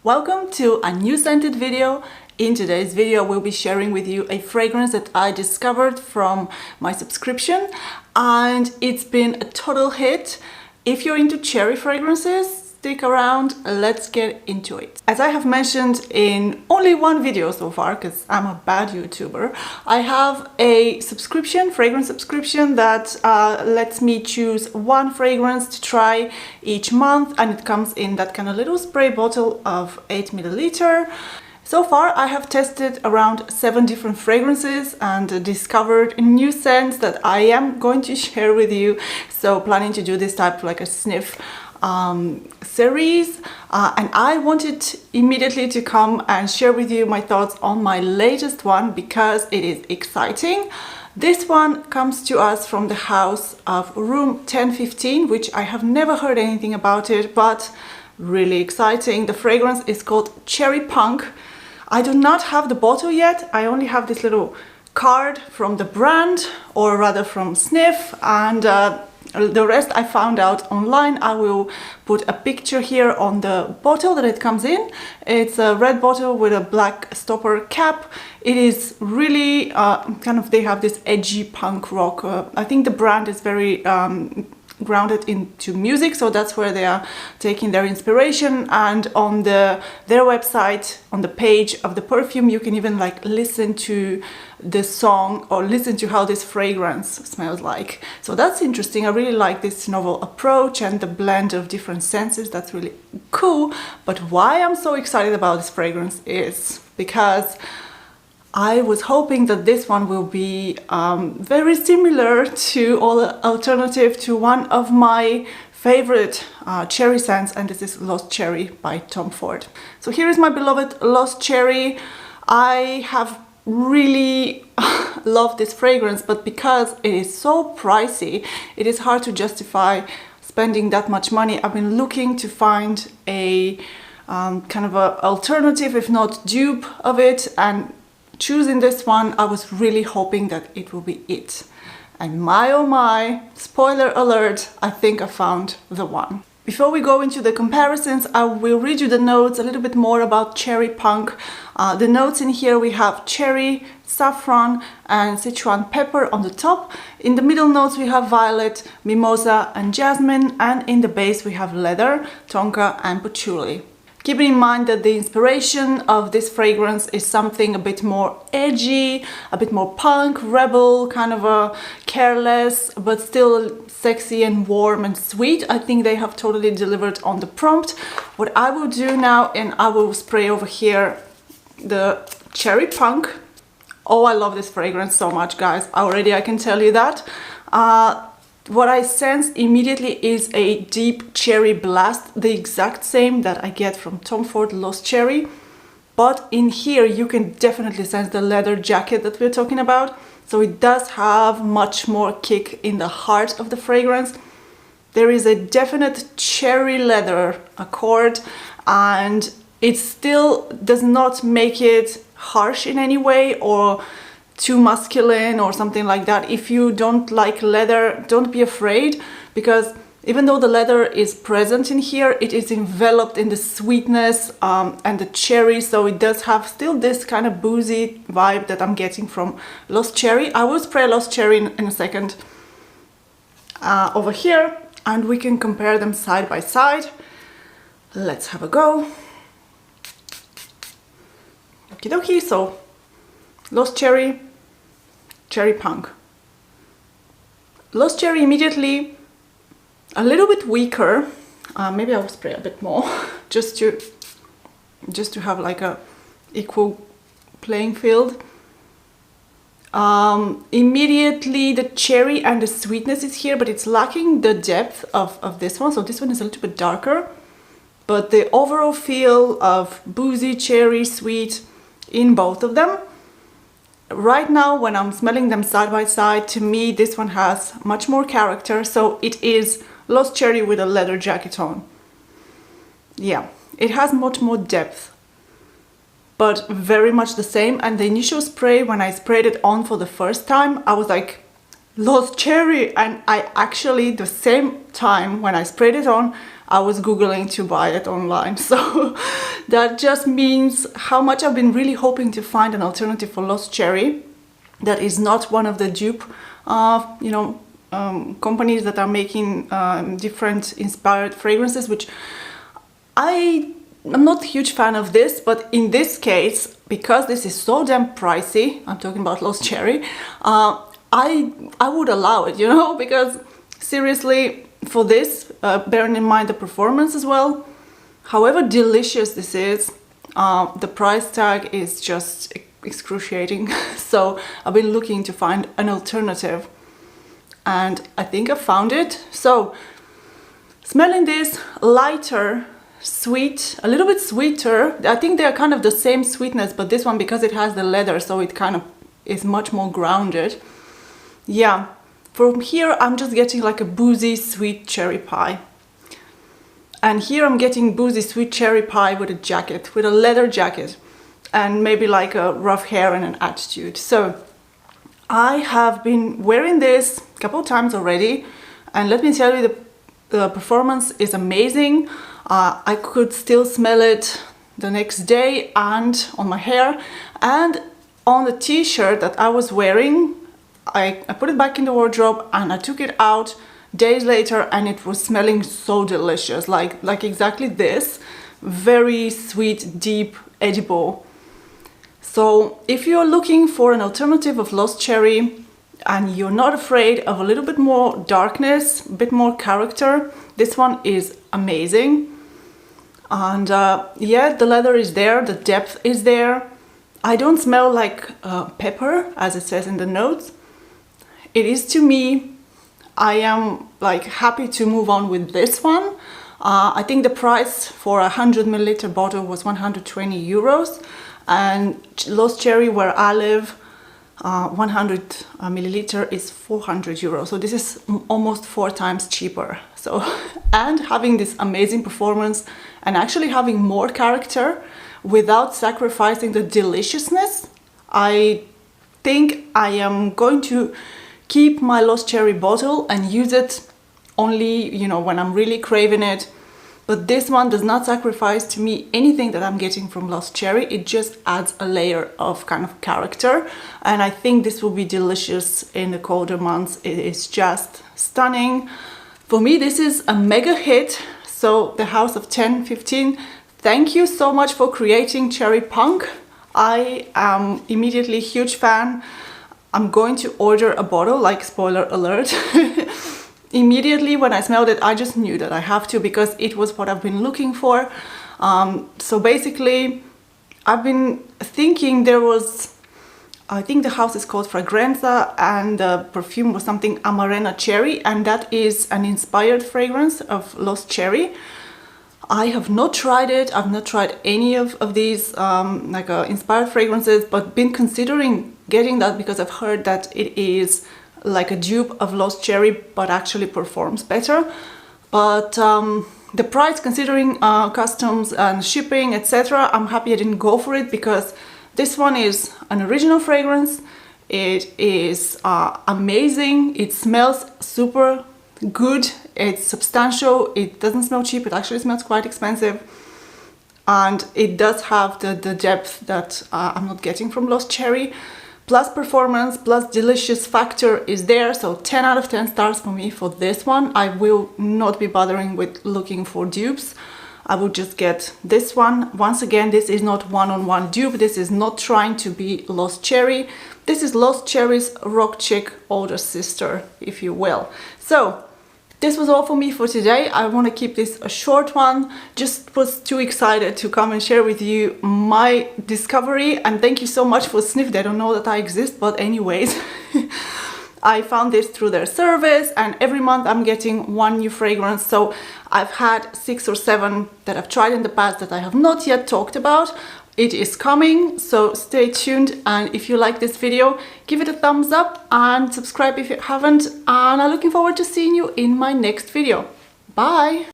Welcome to a new scented video. In today's video, we'll be sharing with you a fragrance that I discovered from my subscription, and it's been a total hit. If you're into cherry fragrances, stick around, let's get into it. As I have mentioned in only one video so far, because I'm a bad YouTuber, I have a subscription, fragrance subscription that lets me choose one fragrance to try each month, and it comes in that kind of little spray bottle of 8 milliliter. So far I have tested around 7 different fragrances and discovered new scents that I am going to share with you. So planning to do this type of like a sniff series, and I wanted immediately to come and share with you my thoughts on my latest one because it is exciting. This one comes to us from the house of Room 1015, which I have never heard anything about it, but really exciting. The fragrance is called Cherry Punk. I do not have the bottle yet. I only have this little card from the brand, or rather from Sniff, and the rest I found out online. I will put a picture here on the bottle that it comes in. It's a red bottle with a black stopper cap. It is really they have this edgy punk rock. I think the brand is very grounded into music, so that's where they are taking their inspiration. And on their website, on the page of the perfume, you can even like listen to the song or listen to how this fragrance smells like. So that's interesting. I really like this novel approach and the blend of different senses. That's really cool. But why I'm so excited about this fragrance is because I was hoping that this one will be very similar to, or alternative to, one of my favorite cherry scents, and this is Lost Cherry by Tom Ford. So here is my beloved Lost Cherry. I have really loved this fragrance, but because it is so pricey, it is hard to justify spending that much money. I've been looking to find a kind of a alternative, if not dupe of it, and choosing this one, I was really hoping that it will be it. And my oh my, spoiler alert, I think I found the one. Before we go into the comparisons, I will read you the notes a little bit more about Cherry Punk. The notes in here, we have cherry, saffron and Sichuan pepper on the top. In the middle notes we have violet, mimosa and jasmine, and in the base we have leather, tonka and patchouli. Keeping in mind that the inspiration of this fragrance is something a bit more edgy, a bit more punk, rebel, kind of a careless, but still sexy and warm and sweet. I think they have totally delivered on the prompt. What I will do now, and I will spray over here the Cherry Punk. Oh, I love this fragrance so much, guys. I can tell you that. What I sense immediately is a deep cherry blast, the exact same that I get from Tom Ford Lost Cherry. But in here you can definitely sense the leather jacket that we're talking about. So it does have much more kick in the heart of the fragrance. There is a definite cherry leather accord, and it still does not make it harsh in any way or too masculine or something like that. If you don't like leather, don't be afraid, because even though the leather is present in here, it is enveloped in the sweetness and the cherry, so it does have still this kind of boozy vibe that I'm getting from Lost Cherry. I will spray Lost Cherry in a second over here, and we can compare them side by side. Let's have a go. Okie dokie, so Lost Cherry, Cherry Punk. Lost Cherry immediately a little bit weaker. Maybe I'll spray a bit more just to have like a equal playing field. Immediately the cherry and the sweetness is here, but it's lacking the depth of this one. So this one is a little bit darker, but the overall feel of boozy, cherry, sweet in both of them. Right now, when I'm smelling them side by side, to me this one has much more character, so it is Lost Cherry with a leather jacket on. Yeah, it has much more depth, but very much the same. And the initial spray, when I sprayed it on for the first time, I was like, Lost Cherry, and I actually, the same time when I sprayed it on, I was googling to buy it online. So that just means how much I've been really hoping to find an alternative for Lost Cherry that is not one of the dupe companies that are making different inspired fragrances, which I'm not a huge fan of this, but in this case, because this is so damn pricey, I'm talking about Lost Cherry, I would allow it, because seriously, for this, bearing in mind the performance as well, however delicious this is, the price tag is just excruciating. So I've been looking to find an alternative, and I think I found it. So smelling this, lighter, sweet, a little bit sweeter. I think they are kind of the same sweetness, but this one, because it has the leather, so it kind of is much more grounded. Yeah, from here I'm just getting like a boozy sweet cherry pie. And here I'm getting boozy sweet cherry pie with a jacket, with a leather jacket, and maybe like a rough hair and an attitude. So I have been wearing this a couple of times already, and let me tell you, the performance is amazing. I could still smell it the next day and on my hair, and on the t-shirt that I was wearing. I put it back in the wardrobe and I took it out days later, and it was smelling so delicious, like exactly this, very sweet, deep, edible. So if you're looking for an alternative of Lost Cherry and you're not afraid of a little bit more darkness, a bit more character, this one is amazing. And yeah, the leather is there, the depth is there. I don't smell like pepper, as it says in the notes. It is, to me, I am like happy to move on with this one. I think the price for a 100 milliliter bottle was 120 euros, and Lost Cherry, where I live, 100 milliliter is 400 euros. So this is almost 4 times cheaper. So, and having this amazing performance and actually having more character without sacrificing the deliciousness, I think I am going to keep my Lost Cherry bottle and use it only, when I'm really craving it. But this one does not sacrifice to me anything that I'm getting from Lost Cherry. It just adds a layer of kind of character, and I think this will be delicious in the colder months. It is just stunning. For me, this is a mega hit. So the House of 1015, thank you so much for creating Cherry Punk. I am immediately a huge fan. I'm going to order a bottle, like, spoiler alert. Immediately when I smelled it, I just knew that I have to, because it was what I've been looking for. So basically, I've been thinking I think the house is called Fragranza, and the perfume was something Amarena Cherry, and that is an inspired fragrance of Lost Cherry. I have not tried it. I've not tried any of these inspired fragrances, but been considering getting that because I've heard that it is like a dupe of Lost Cherry, but actually performs better. But the price, considering customs and shipping, etc., I'm happy I didn't go for it, because this one is an original fragrance. It is amazing. It smells super good. It's substantial. It doesn't smell cheap. It actually smells quite expensive. And it does have the depth that I'm not getting from Lost Cherry. Plus performance, plus delicious factor is there. So 10 out of 10 stars for me for this one. I will not be bothering with looking for dupes. I will just get this one. Once again, this is not one-on-one dupe. This is not trying to be Lost Cherry. This is Lost Cherry's rock chick older sister, if you will. So this was all for me for today. I want to keep this a short one. Just was too excited to come and share with you my discovery. And thank you so much for Sniff. They don't know that I exist, but anyways. I found this through their service, and every month I'm getting one new fragrance. So I've had 6 or 7 that I've tried in the past that I have not yet talked about. It is coming, so stay tuned. And if you like this video, give it a thumbs up and subscribe if you haven't. And I'm looking forward to seeing you in my next video. Bye!